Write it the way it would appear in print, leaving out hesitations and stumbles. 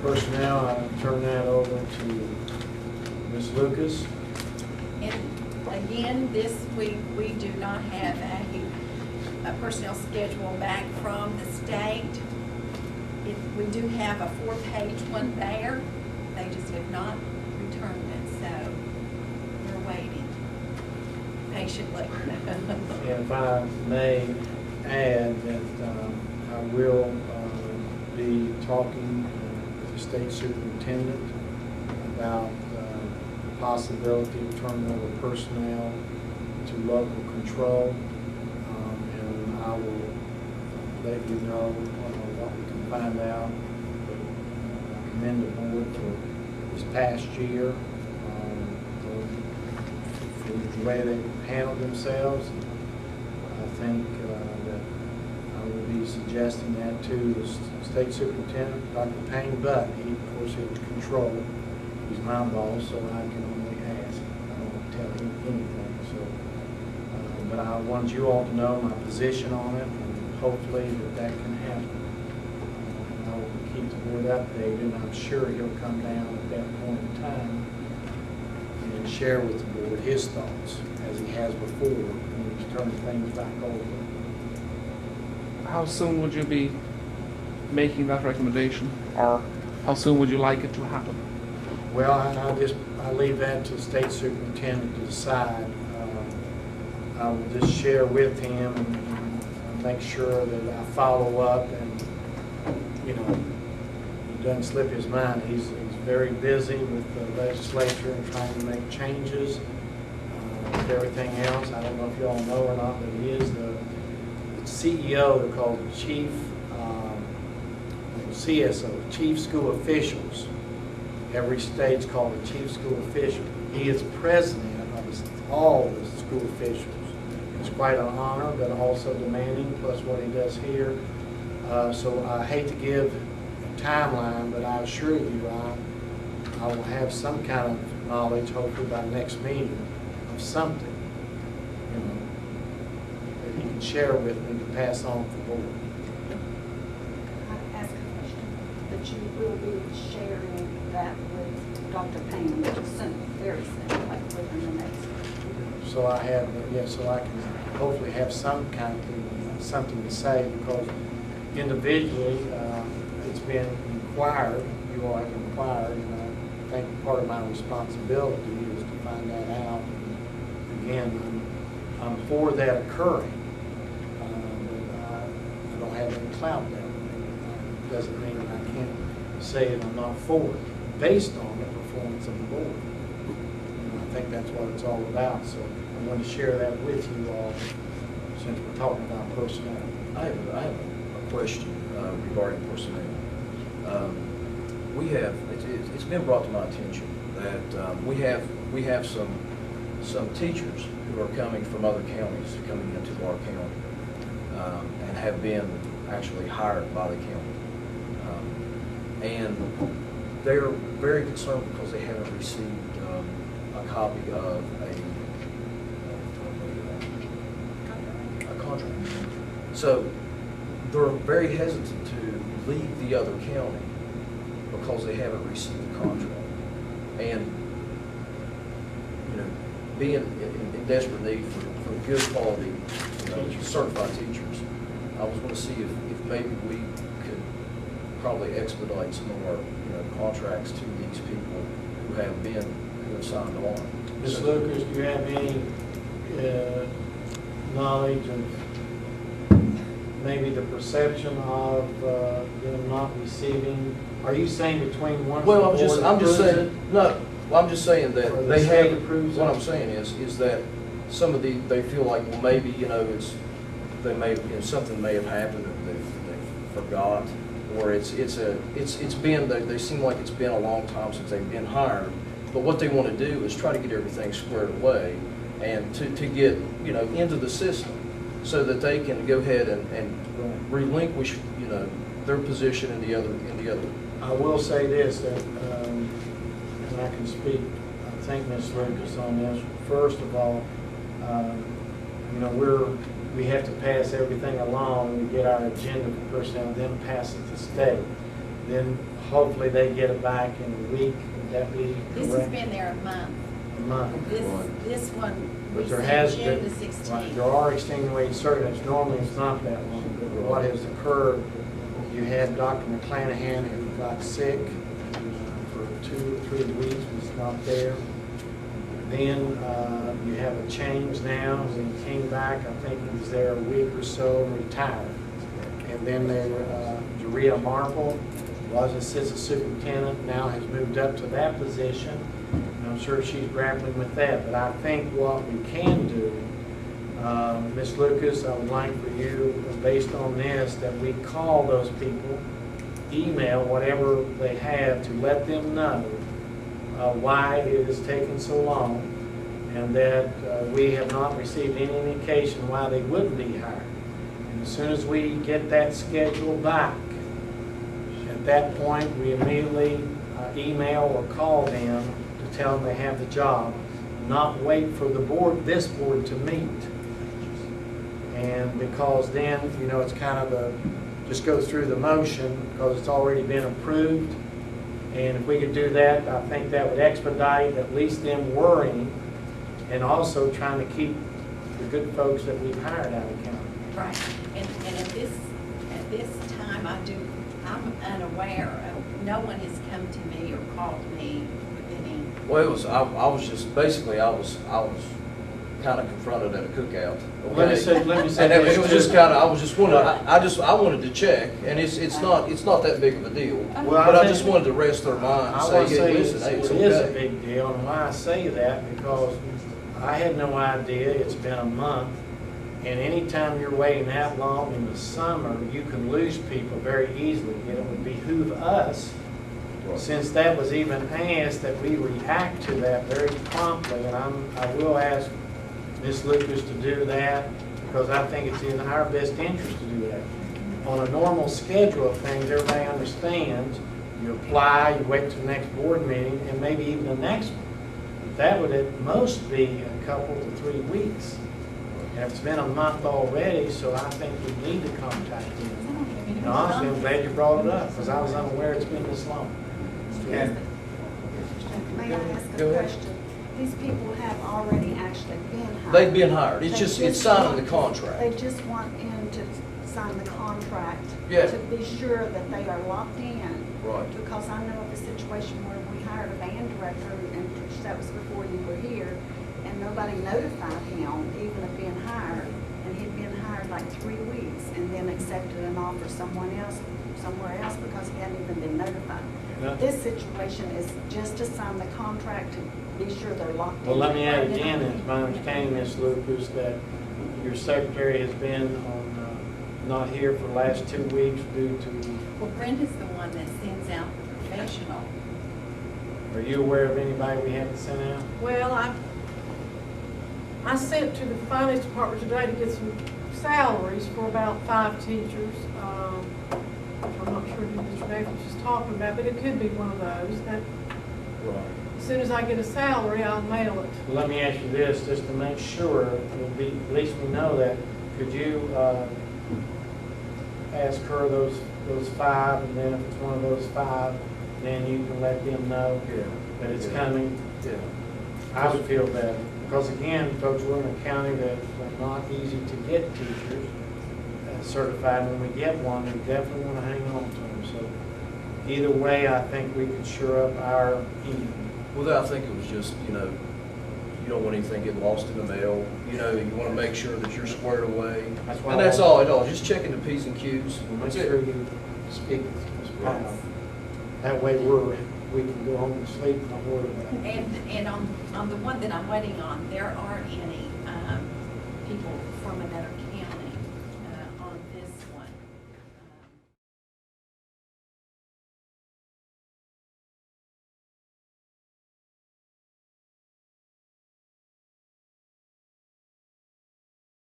Personnel, I turn that over to Ms. Lucas. And again, this week, we do not have a personnel schedule back from the state. We do have a 4-page one there. They just have not returned it, so we're waiting patiently. And if I may add that I will be talking with the state superintendent about the possibility of turning over personnel to local control. And I will let you know what we can find out. But I commend the board for this past year, for the way they handled themselves. I think that I will be suggesting that to the state superintendent, Dr. Payne, but he, of course, has control. He's my boss, so I can only ask. I don't tell him anything. So, but I want you all to know my position on it, and hopefully that can happen. I will keep the board updated, and I'm sure he'll come down at that point in time and share with the board his thoughts, as he has before, when he's turned things back over. How soon would you be making that recommendation, or how soon would you like it to happen? Well, I leave that to the state superintendent to decide. I will just share with him and make sure that I follow up, and, you know, he doesn't slip his mind. He's very busy with the legislature and trying to make changes with everything else. I don't know if you all know or not, but he is the CEO. They're called the Chief CSO, Chief School Officials. Every state's called a Chief School Official. He is president of all the school officials. It's quite an honor, but also demanding, plus what he does here. So I hate to give a timeline, but I assure you I will have some kind of knowledge, hopefully by next meeting, of something, you know, that he can share with me to pass on to the board. I ask a question, that you will be sharing that with Dr. Payne, which is soon, very soon, like within the next. So I have, so I can hopefully have some kind of something to say, because individually it's been inquired, you all have inquired, and I think part of my responsibility is to find that out. And again, I'm for that occurring, but I don't have any clout there. It doesn't mean that I can't say that I'm not for it, based on the performance of the board. And I think that's what it's all about. So I want to share that with you all, since we're talking about personnel. I have a question regarding personnel. It's been brought to my attention that we have some teachers who are coming from other counties, coming into our county, and have been actually hired by the county. And they're very concerned because they haven't received a copy of a contract. So they're very hesitant to leave the other county because they haven't received the contract. And, you know, being in desperate need for good quality, certified teachers, I was going to see if maybe we could probably expedite some of our, contracts to these people who have signed on. Ms. Lucas, do you have any knowledge of maybe the perception of them not receiving? Are you saying between one? Well, I'm just saying, no, well, I'm just saying Or that the they state have, approves what it? I'm saying is that some of they feel like, well, maybe, they may, something may have happened that they forgot, or it's been, they seem like it's been a long time since they've been hired, but what they want to do is try to get everything squared away and to get, into the system so that they can go ahead and relinquish, their position in the other. I will say this, that, and I can speak, I think, Ms. Lucas, on this. First of all, we have to pass everything along. We get our agenda for personnel, then pass it to state. then hopefully they get it back in a week. Would that be This has correct? been there a month. A month. This one, we But there has sent June been, the right, 16th. there are extenuating circumstances, normally it's not that long, but what has occurred, you had Dr. McClanahan who got sick for 2 or 3 weeks, was not there. Then you have a change now, when he came back, I think he was there a week or so, and retired. And then there, Jaria Marple was assistant superintendent, now has moved up to that position. And I'm sure she's grappling with that, but I think what we can do, Ms. Lucas, I would like for you, based on this, that we call those people, email whatever they have to let them know why it has taken so long, and that we have not received any indication why they wouldn't be hired. And as soon as we get that schedule back, at that point, we immediately email or call them to tell them they have the job, not wait for the board, this board to meet. And because then, you know, it's kind of a, just go through the motion because it's already been approved. And if we could do that, I think that would expedite at least them worrying and also trying to keep the good folks that we've hired out of county. Right, and at this time, I'm unaware of, no one has come to me or called me with any. Well, it was, I was just, basically, I was kind of confronted at a cookout. Let me okay? say And it this was too. just kind of, I was just wondering, I wanted to check, and it's not that big of a deal. Well, But I think- just wanted to rest their mind I and want to say, say hey, it listen, hey, it's is a okay. big deal, and why I say that, because I had no idea, it's been a month, and anytime you're waiting that long in the summer, you can lose people very easily. And it would behoove us, since that was even asked, that we react to that very promptly, and I will ask Ms. Lucas to do that, because I think it's in our best interest to do that. On a normal schedule of things, everybody understands, you apply, you wait till the next board meeting, and maybe even the next one. That would at most be a couple to 3 weeks. And it's been a month already, so I think we need to contact them. And honestly, I'm glad you brought it up, because I was unaware it's been this long. May I ask Go a ahead. question? These people have already actually been hired. They've been hired, it's They just, it's just signing want- the contract. They just want in to sign the contract. Yeah. To be sure that they are locked in. Right. Because I know of a situation where we hired a band director, and that was before you were here, and nobody notified him, even of being hired. And he'd been hired like 3 weeks, and then accepted an offer somewhere else because he hadn't even been notified. Yeah. This situation is just to sign the contract to be sure they're locked in. Well, let me add again, it's my understanding, Ms. Lucas, that your secretary has been on, not here for the last 2 weeks due to, Well, Brenda's the one that sends out the professional. are you aware of anybody we haven't sent out? Well, I sent to the finance department today to get some salaries for about 5 teachers. I'm not sure who Mr. Matthews is talking about, but it could be one of those. That as soon as I get a salary, I'll mail it. Well, let me ask you this, just to make sure, at least we know that, could you ask her those 5, and then if it's one of those 5, then you can let them know Yeah. that it's Yeah. coming? Yeah. I would feel better, because again, folks, we're in a county that's not easy to get teachers certified. When we get one, we definitely want to hang on to them. So either way, I think we could shore up our end. Well, I think it was just, you don't want anything getting lost in the mail. You want to make sure that you're squared away. That's why And that's all it is, just checking the Ps and Qs. Make That's sure it. you speak with Ms. Powell. That way we can go home and sleep and not worry about it. And on the one that I'm waiting on, there aren't any people from another